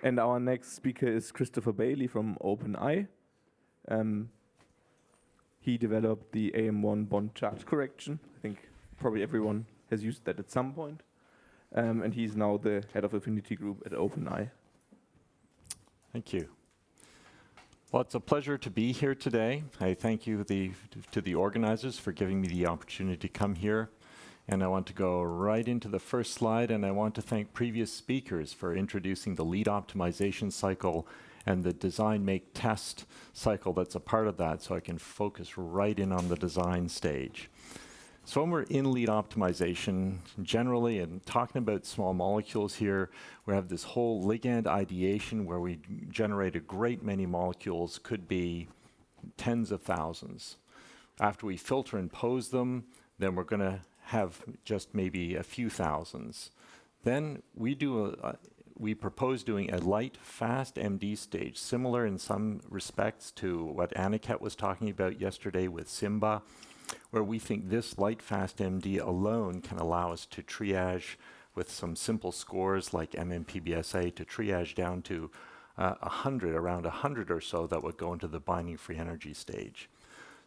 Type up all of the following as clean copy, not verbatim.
And our next speaker is Christopher Bailey from OpenEye. He developed the AM1 bond charge correction. I think probably everyone has used that at some point. And he's now the head of Affinity Group at OpenEye. Thank you. Well, it's a pleasure to be here today. I thank you to the organizers for giving me the opportunity to come here. And I want to go right into the first slide, and I want to thank previous speakers for introducing the lead optimization cycle and the design, make, test cycle that's a part of that, so I can focus right in on the design stage. So when we're in lead optimization, generally, and talking about small molecules here, we have this whole ligand ideation where we generate a great many molecules, could be tens of thousands. After we filter and pose them, then we're going to have just maybe a few thousands. Then we propose doing a light, fast MD stage, similar in some respects to what Aniket was talking about yesterday with Simba, where we think this light, fast MD alone can allow us to triage with some simple scores like MMPBSA to triage down to around 100 or so that would go into the binding free energy stage.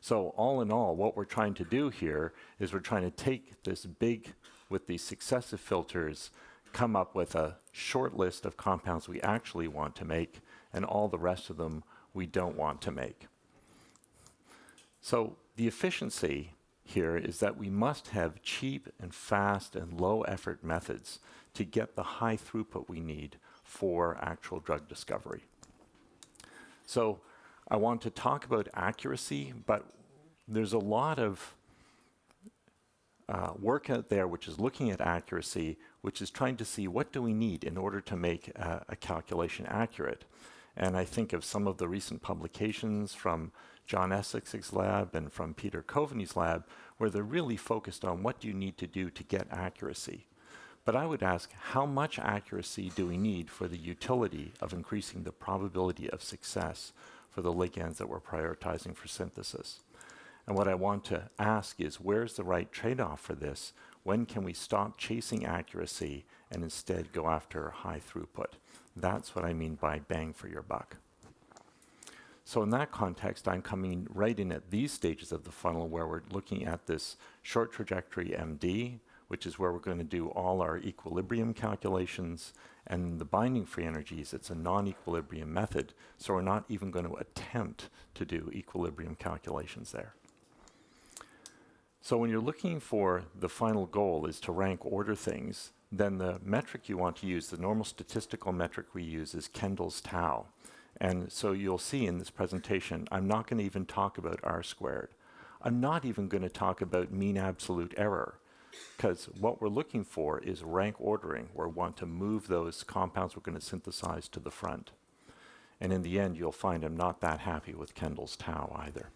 So all in all, what we're trying to do here is we're trying to take this big, with these successive filters, come up with a short list of compounds we actually want to make, and all the rest of them we don't want to make. So the efficiency here is that we must have cheap and fast and low effort methods to get the high throughput we need for actual drug discovery. So I want to talk about accuracy, but there's a lot of work out there which is looking at accuracy, which is trying to see what do we need in order to make a calculation accurate. And I think of some of the recent publications from John Essex's lab and from Peter Coveney's lab, where they're really focused on what do you need to do to get accuracy. But I would ask, how much accuracy do we need for the utility of increasing the probability of success for the ligands that we're prioritizing for synthesis? And what I want to ask is, where's the right trade-off for this? When can we stop chasing accuracy and instead go after high throughput? That's what I mean by bang for your buck. So in that context, I'm coming right in at these stages of the funnel where we're looking at this short trajectory MD, which is where we're going to do all our equilibrium calculations, and the binding free energies, it's a non-equilibrium method, so we're not even going to attempt to do equilibrium calculations there. So when you're looking for the final goal is to rank order things, then the metric you want to use, the normal statistical metric we use, is Kendall's tau. And so you'll see in this presentation, I'm not going to even talk about R squared. I'm not even going to talk about mean absolute error, because what we're looking for is rank ordering, where we want to move those compounds we're going to synthesize to the front. And in the end, you'll find I'm not that happy with Kendall's tau either.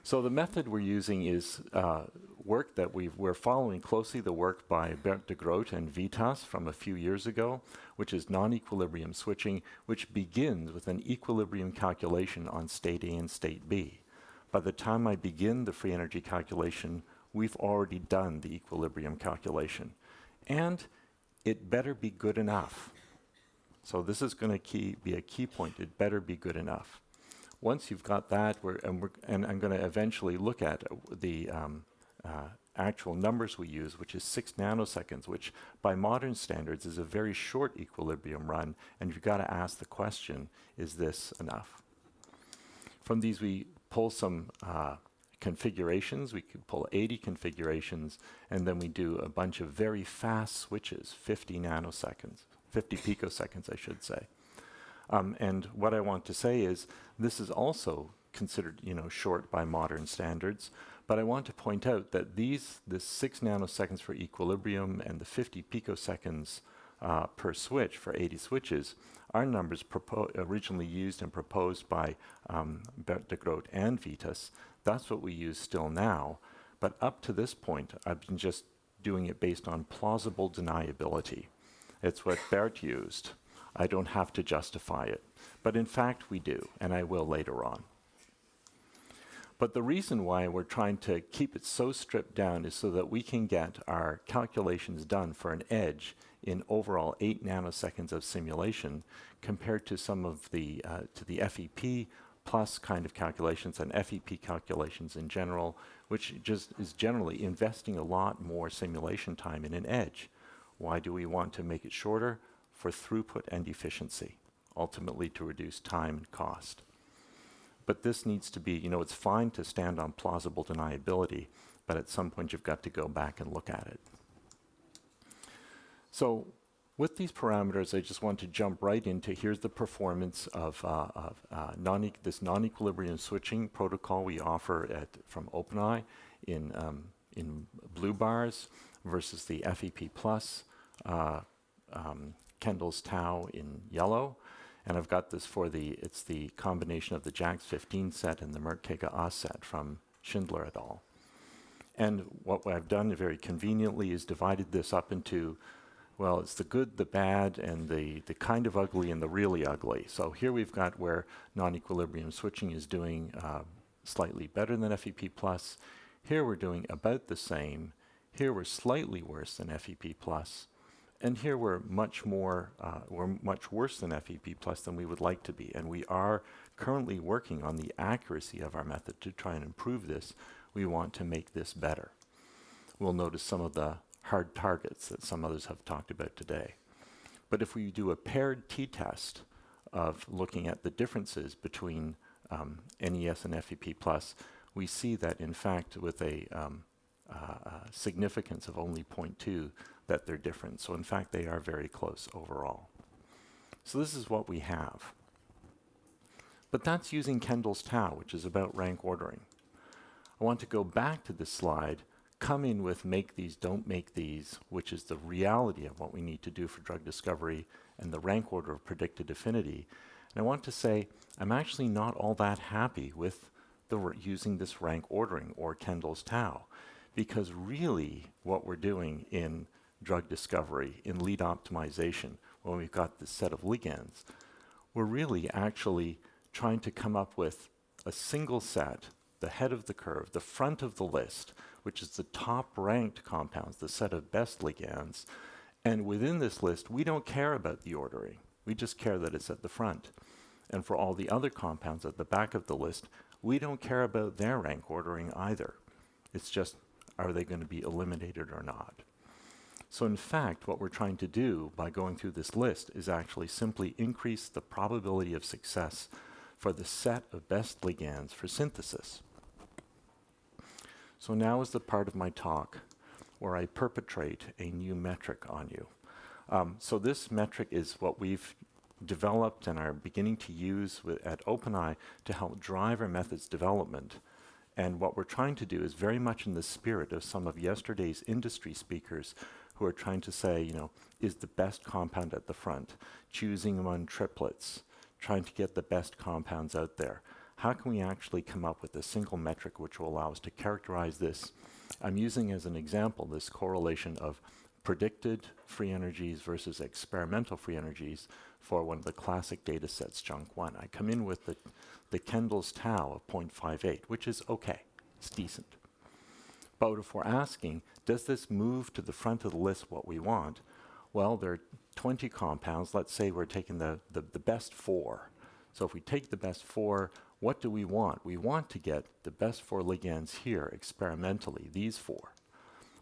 So the method we're using is work that we're following closely, the work by Bert de Groot and Vitas from a few years ago, which is non-equilibrium switching, which begins with an equilibrium calculation on state A and state B. By the time I begin the free energy calculation, we've already done the equilibrium calculation. And it better be good enough. So this is going to be a key point. It better be good enough. Once you've got that, and I'm going to eventually look at the actual numbers we use, which is 6 nanoseconds, which by modern standards is a very short equilibrium run, and you've got to ask the question, is this enough? From these we pull some configurations. We could pull 80 configurations, and then we do a bunch of very fast switches, 50 nanoseconds, 50 picoseconds, I should say. And what I want to say is this is also considered, short by modern standards, but I want to point out that this 6 nanoseconds for equilibrium and the 50 picoseconds per switch for 80 switches are numbers originally used and proposed by Bert de Groot and Vitas. That's what we use still now, but up to this point, I've been just doing it based on plausible deniability. It's what Bert used. I don't have to justify it. But in fact, we do, and I will later on. But the reason why we're trying to keep it so stripped down is so that we can get our calculations done for an edge in overall 8 nanoseconds of simulation compared to some of the FEP plus kind of calculations and FEP calculations in general, which just is generally investing a lot more simulation time in an edge. Why do we want to make it shorter? For throughput and efficiency, ultimately to reduce time and cost. But this needs to be, it's fine to stand on plausible deniability, but at some point you've got to go back and look at it. So with these parameters, I just want to jump right into, here's the performance of this non-equilibrium switching protocol we offer from OpenEye in blue bars versus the FEP plus Kendall's tau in yellow. And I've got this it's the combination of the JAX15 set and the Merck-KGaA set from Schindler et al. And what I've done very conveniently is divided this up into, well, it's the good, the bad, and the kind of ugly and the really ugly. So here we've got where non-equilibrium switching is doing slightly better than FEP+. Here we're doing about the same. Here we're slightly worse than FEP+. And here we're much worse than FEP+ than we would like to be. And we are currently working on the accuracy of our method to try and improve this. We want to make this better. We'll notice some of the hard targets that some others have talked about today. But if we do a paired t-test of looking at the differences between NES and FEP+, we see that in fact with a significance of only 0.2 that they're different. So in fact they are very close overall. So this is what we have. But that's using Kendall's tau, which is about rank ordering. I want to go back to this slide, come in with make these, don't make these, which is the reality of what we need to do for drug discovery and the rank order of predicted affinity. And I want to say I'm actually not all that happy with using this rank ordering or Kendall's tau, because really what we're doing in drug discovery, in lead optimization, when we've got this set of ligands, we're really actually trying to come up with a single set, the head of the curve, the front of the list, which is the top ranked compounds, the set of best ligands. And within this list, we don't care about the ordering. We just care that it's at the front. And for all the other compounds at the back of the list, we don't care about their rank ordering either. It's just, are they going to be eliminated or not? So in fact, what we're trying to do by going through this list is actually simply increase the probability of success for the set of best ligands for synthesis. So now is the part of my talk where I perpetrate a new metric on you. So this metric is what we've developed and are beginning to use at OpenEye to help drive our methods development. And what we're trying to do is very much in the spirit of some of yesterday's industry speakers who are trying to say, is the best compound at the front, choosing among triplets, trying to get the best compounds out there. How can we actually come up with a single metric which will allow us to characterize this? I'm using as an example this correlation of predicted free energies versus experimental free energies for one of the classic data sets, JUNC1. I come in with the Kendall's tau of 0.58, which is okay, it's decent. But if we're asking, does this move to the front of the list what we want? Well, there are 20 compounds. Let's say we're taking the best 4. So if we take the best 4, what do we want? We want to get the best 4 ligands here experimentally, these 4.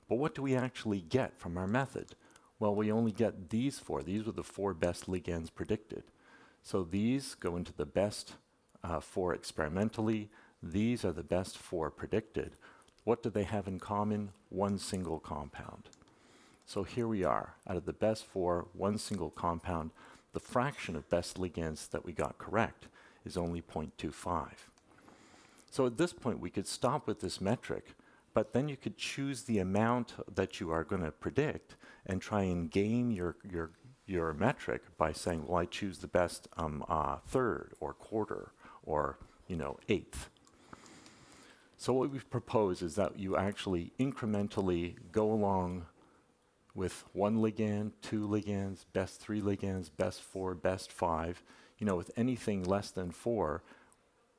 But what do we actually get from our method? Well, we only get these 4. These are the 4 best ligands predicted. So these go into the best 4 experimentally. These are the best 4 predicted. What do they have in common? One single compound. So here we are. Out of the best 4, one single compound, the fraction of best ligands that we got correct is only 0.25. So at this point, we could stop with this metric, but then you could choose the amount that you are going to predict and try and game your metric by saying, well, I choose the best third or quarter or eighth. So what we've proposed is that you actually incrementally go along with 1 ligand, 2 ligands, best 3 ligands, best 4, best 5. With anything less than 4,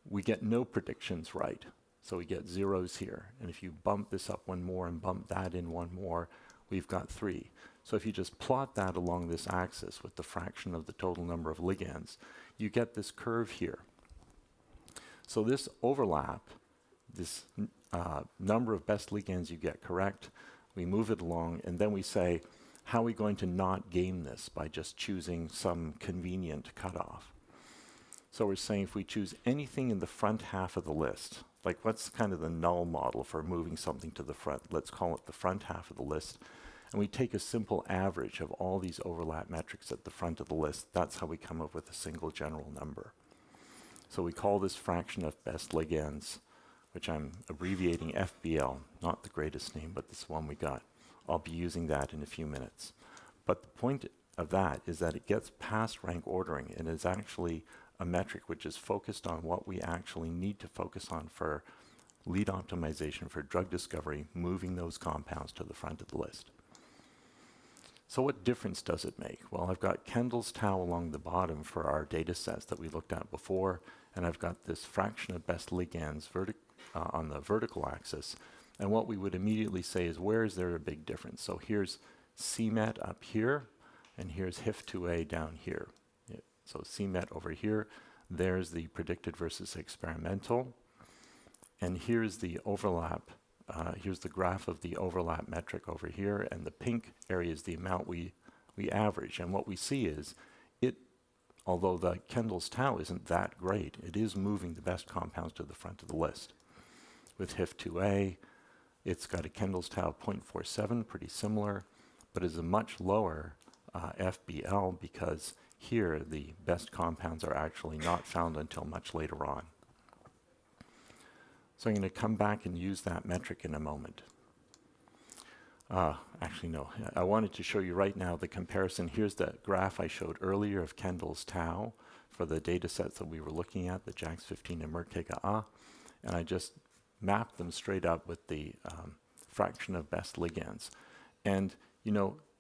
we get no predictions right. So we get zeros here. And if you bump this up one more and bump that in one more, we've got 3. So if you just plot that along this axis with the fraction of the total number of ligands, you get this curve here. So this overlap, this number of best ligands you get correct, we move it along, and then we say, how are we going to not game this by just choosing some convenient cutoff? So we're saying if we choose anything in the front half of the list, like what's kind of the null model for moving something to the front, let's call it the front half of the list, and we take a simple average of all these overlap metrics at the front of the list, that's how we come up with a single general number. So we call this fraction of best ligands, which I'm abbreviating FBL, not the greatest name, but this one we got. I'll be using that in a few minutes. But the point of that is that it gets past rank ordering and is actually a metric which is focused on what we actually need to focus on for lead optimization for drug discovery, moving those compounds to the front of the list. So what difference does it make? Well, I've got Kendall's tau along the bottom for our data sets that we looked at before, and I've got this fraction of best ligands on the vertical axis. And what we would immediately say is, where is there a big difference? So here's CMET up here, and here's HIF2A down here. So CMET over here, there's the predicted versus experimental. And here's the overlap. Here's the graph of the overlap metric over here, and the pink area is the amount we average. And what we see is, although the Kendall's tau isn't that great, it is moving the best compounds to the front of the list. With HIF2A, it's got a Kendall's tau of 0.47, pretty similar, but is a much lower FBL because here the best compounds are actually not found until much later on. So I'm going to come back and use that metric in a moment. Actually, no. I wanted to show you right now the comparison. Here's the graph I showed earlier of Kendall's tau for the data sets that we were looking at, the JAX15 and Merck-KGaA, and I just mapped them straight up with the fraction of best ligands. And,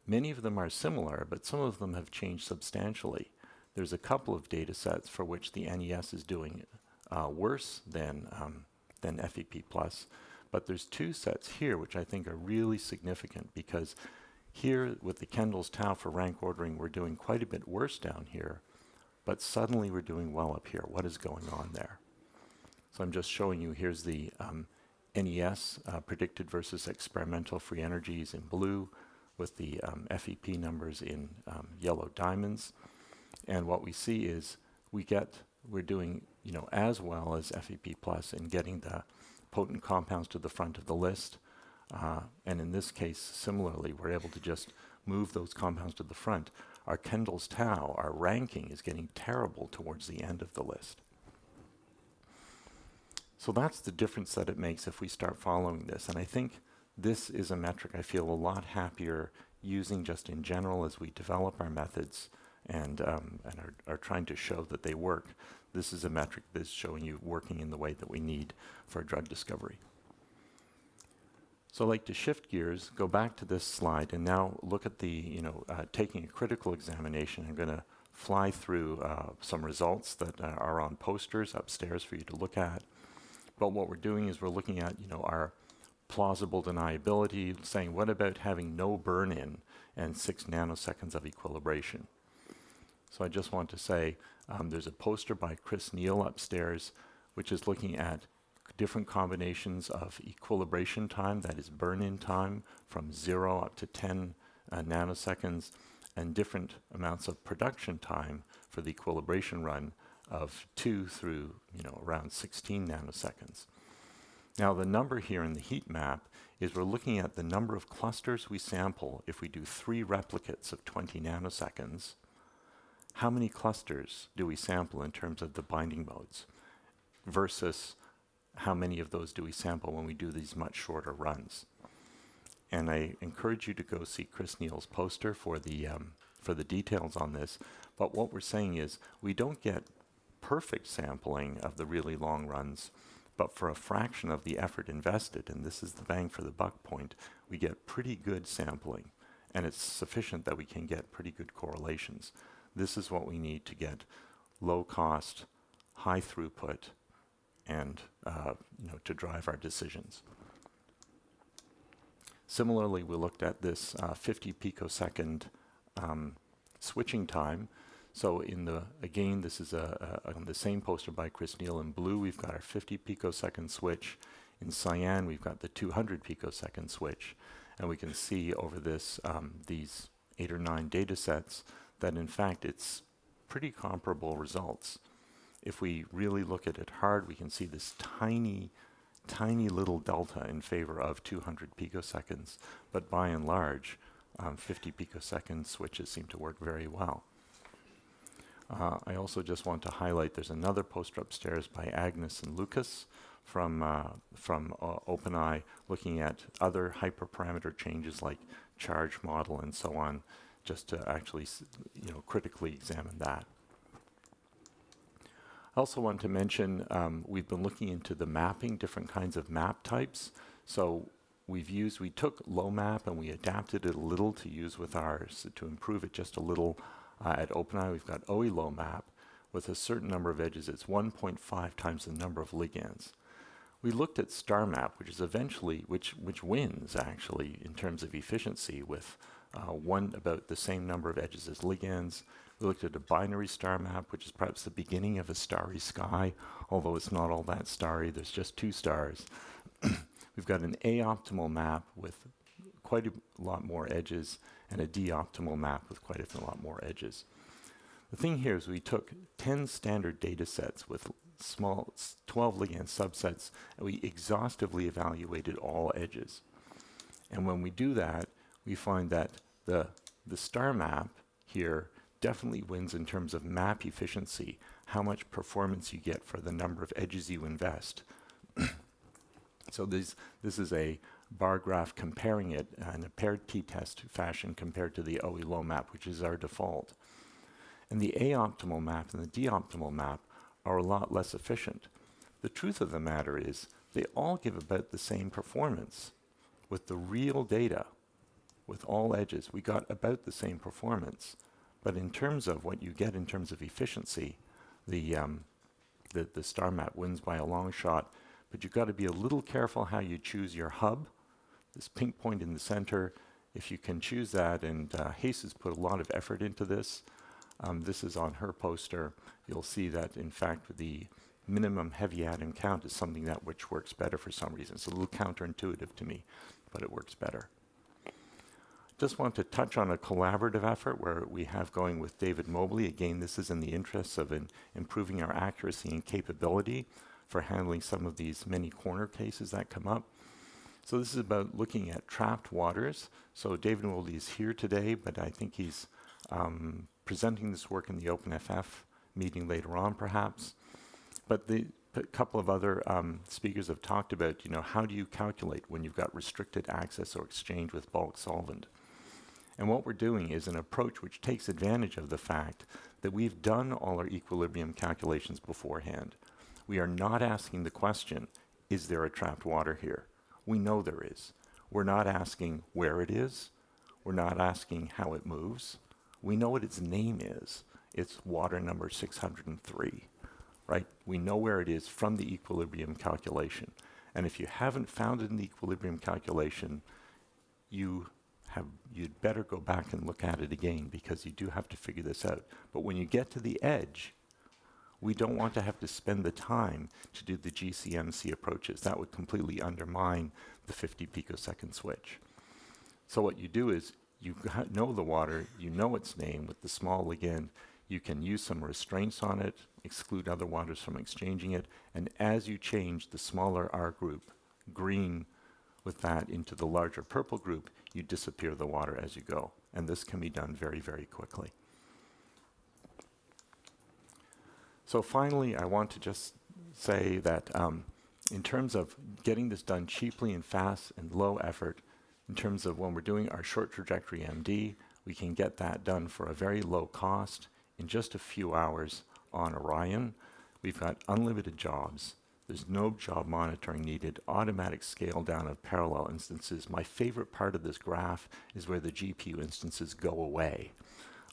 many of them are similar, but some of them have changed substantially. There's a couple of data sets for which the NES is doing worse than FEP+, but there's 2 sets here which I think are really significant because here with the Kendall's tau for rank ordering, we're doing quite a bit worse down here, but suddenly we're doing well up here. What is going on there? So I'm just showing you, here's the NES, predicted versus experimental free energies in blue, with the FEP numbers in yellow diamonds. And what we see is we're doing as well as FEP+ in getting the potent compounds to the front of the list. And in this case, similarly, we're able to just move those compounds to the front. Our Kendall's tau, our ranking, is getting terrible towards the end of the list. So that's the difference that it makes if we start following this. And I think this is a metric I feel a lot happier using just in general as we develop our methods and are trying to show that they work. This is a metric that's showing you working in the way that we need for drug discovery. So I'd like to shift gears, go back to this slide, and now look at the, taking a critical examination. I'm going to fly through some results that are on posters upstairs for you to look at. But what we're doing is we're looking at, our plausible deniability, saying what about having no burn-in and 6 nanoseconds of equilibration? So I just want to say there's a poster by Chris Neal upstairs, which is looking at different combinations of equilibration time, that is burn-in time, from 0 up to 10 nanoseconds, and different amounts of production time for the equilibration run of 2 through around 16 nanoseconds. Now the number here in the heat map is we're looking at the number of clusters we sample if we do 3 replicates of 20 nanoseconds. How many clusters do we sample in terms of the binding modes versus how many of those do we sample when we do these much shorter runs? And I encourage you to go see Chris Neal's poster for the details on this. But what we're saying is we don't get perfect sampling of the really long runs, but for a fraction of the effort invested, and this is the bang for the buck point, we get pretty good sampling, and it's sufficient that we can get pretty good correlations. This is what we need to get low cost, high throughput, and to drive our decisions. Similarly, we looked at this 50 picosecond switching time. So again, this is on the same poster by Chris Neal. In blue, we've got our 50 picosecond switch. In cyan, we've got the 200 picosecond switch. And we can see over these 8 or 9 data sets that in fact it's pretty comparable results. If we really look at it hard, we can see this tiny little delta in favor of 200 picoseconds, but by and large, 50 picosecond switches seem to work very well. I also just want to highlight there's another poster upstairs by Agnes and Lucas from OpenEye, looking at other hyperparameter changes like charge model and so on, just to actually critically examine that. I also want to mention we've been looking into the mapping, different kinds of map types. So we took low map and we adapted it a little to use with ours to improve it just a little. At OpenEye, we've got OE low map with a certain number of edges. It's 1.5 times the number of ligands. We looked at star map, which is eventually which wins actually in terms of efficiency with about the same number of edges as ligands. We looked at a binary star map, which is perhaps the beginning of a starry sky, although it's not all that starry. There's just 2 stars. We've got an A-optimal map with quite a lot more edges and a D-optimal map with quite a lot more edges. The thing here is we took 10 standard data sets with small 12 ligand subsets, and we exhaustively evaluated all edges. And when we do that, we find that the star map here definitely wins in terms of map efficiency, how much performance you get for the number of edges you invest. So this is a bar graph comparing it in a paired t-test fashion compared to the OE low map, which is our default. And the A-optimal map and the D-optimal map are a lot less efficient. The truth of the matter is they all give about the same performance. With the real data, with all edges, we got about the same performance. But in terms of what you get in terms of efficiency, the star map wins by a long shot. But you've got to be a little careful how you choose your hub. This pink point in the center, if you can choose that, and Hayes has put a lot of effort into this. This is on her poster. You'll see that, in fact, the minimum heavy atom count is something which works better for some reason. It's a little counterintuitive to me, but it works better. Just want to touch on a collaborative effort where we have going with David Mobley. Again, this is in the interests of improving our accuracy and capability for handling some of these many corner cases that come up. So this is about looking at trapped waters. So David Mobley is here today, but I think he's presenting this work in the OpenFF meeting later on, perhaps. But a couple of other speakers have talked about, how do you calculate when you've got restricted access or exchange with bulk solvent? And what we're doing is an approach which takes advantage of the fact that we've done all our equilibrium calculations beforehand. We are not asking the question, is there a trapped water here? We know there is. We're not asking where it is. We're not asking how it moves. We know what its name is. It's water number 603, right? We know where it is from the equilibrium calculation. And if you haven't found it in the equilibrium calculation, you'd better go back and look at it again, because you do have to figure this out. But when you get to the edge, we don't want to have to spend the time to do the GCMC approaches. That would completely undermine the 50 picosecond switch. So what you do is you know the water, you know its name with the small ligand, you can use some restraints on it, exclude other waters from exchanging it, and as you change the smaller R group, green with that, into the larger purple group, you disappear the water as you go. And this can be done very, very quickly. So finally, I want to just say that in terms of getting this done cheaply and fast and low effort, in terms of when we're doing our short trajectory MD, we can get that done for a very low cost in just a few hours on Orion. We've got unlimited jobs. There's no job monitoring needed, automatic scale down of parallel instances. My favorite part of this graph is where the GPU instances go away.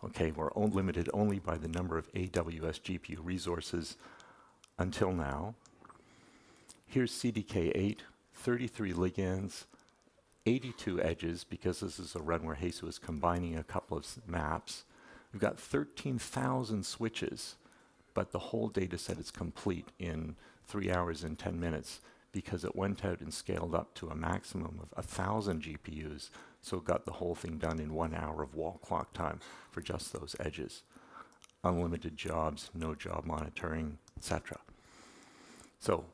Okay, we're limited only by the number of AWS GPU resources until now. Here's CDK8, 33 ligands, 82 edges, because this is a run where Jesus is combining a couple of maps. We've got 13,000 switches, but the whole data set is complete in 3 hours and 10 minutes because it went out and scaled up to a maximum of 1,000 GPUs, so it got the whole thing done in 1 hour of wall clock time for just those edges. Unlimited jobs, no job monitoring, etc. So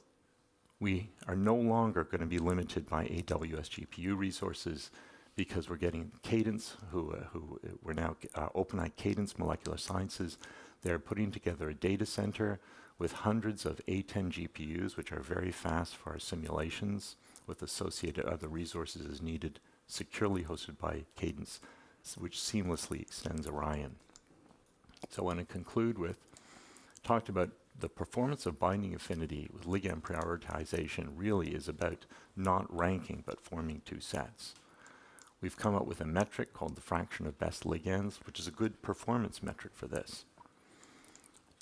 we are no longer going to be limited by AWS GPU resources because we're getting Cadence, we're now OpenEye Cadence Molecular Sciences. They're putting together a data center with hundreds of A10 GPUs, which are very fast for our simulations, with associated other resources as needed, securely hosted by Cadence, which seamlessly extends Orion. So I want to conclude with, talked about the performance of binding affinity with ligand prioritization really is about not ranking, but forming two sets. We've come up with a metric called the fraction of best ligands, which is a good performance metric for this.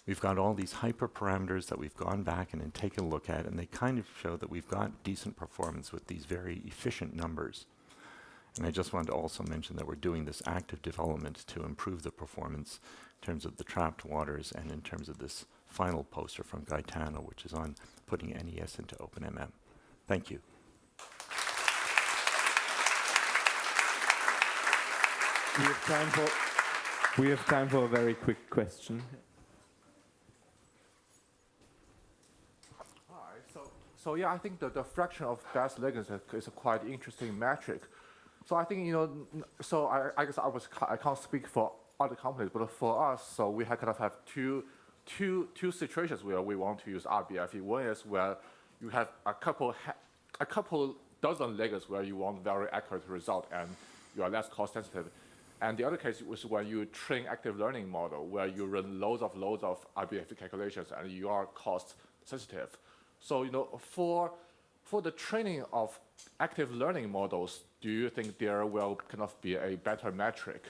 We've got all these hyperparameters that we've gone back and taken a look at, and they kind of show that we've got decent performance with these very efficient numbers. And I just wanted to also mention that we're doing this active development to improve the performance in terms of the trapped waters and in terms of this final poster from Gaetano, which is on putting NES into OpenMM. Thank you. We have time for a very quick question. So yeah, I think the fraction of best ligands is a quite interesting metric. So I think, so I guess I can't speak for other companies, but for us, so we kind of have two situations where we want to use RBFE. One is where you have a couple dozen ligands where you want very accurate result and you are less cost sensitive. And the other case was when you train active learning model, where you run loads of RBFE calculations and you are cost sensitive. So, for the training of active learning models, do you think there will kind of be a better metric?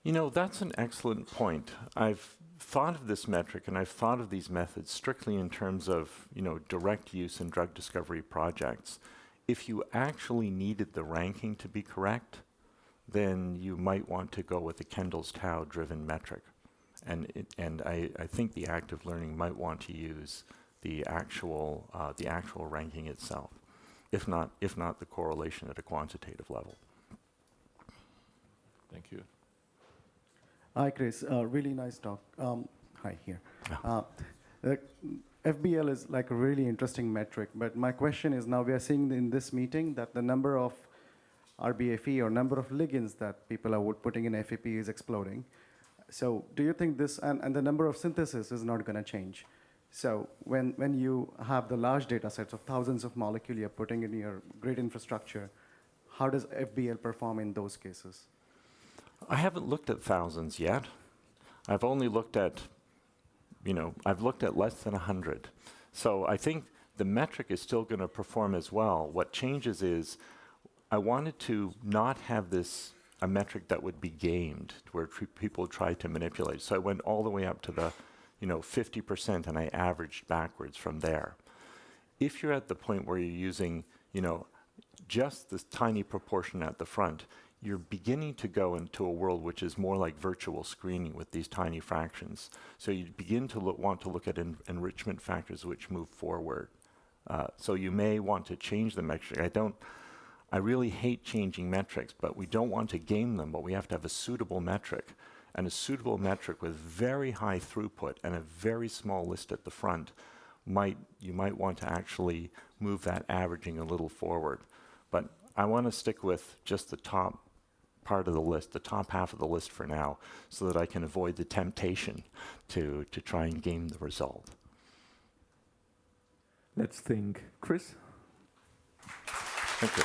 That's an excellent point. I've thought of this metric and I've thought of these methods strictly in terms of, direct use in drug discovery projects. If you actually needed the ranking to be correct, then you might want to go with a Kendall's Tau driven metric. And I think the active learning might want to use the actual ranking itself, if not the correlation at a quantitative level. Thank you. Hi, Chris. Really nice talk. Hi, here. The FBL is like a really interesting metric, but my question is now we are seeing in this meeting that the number of RBFE or number of ligands that people are putting in FEP is exploding. So do you think this, and the number of synthesis is not going to change? So when you have the large data sets of thousands of molecules you're putting in your great infrastructure, how does FBL perform in those cases? I haven't looked at thousands yet. I've only looked at, I've looked at less than 100. So I think the metric is still going to perform as well. What changes is I wanted to not have this a metric that would be gamed, where people try to manipulate. So I went all the way up to the 50%, and I averaged backwards from there. If you're at the point where you're using just this tiny proportion at the front, you're beginning to go into a world which is more like virtual screening with these tiny fractions. So you begin to want to look at enrichment factors which move forward. So you may want to change the metric. I really hate changing metrics, but we don't want to game them, but we have to have a suitable metric. And a suitable metric with very high throughput and a very small list at the front, you might want to actually move that averaging a little forward. But I want to stick with just the top part of the list, the top half of the list for now, so that I can avoid the temptation to try and game the result. Let's think. Chris? Thank you.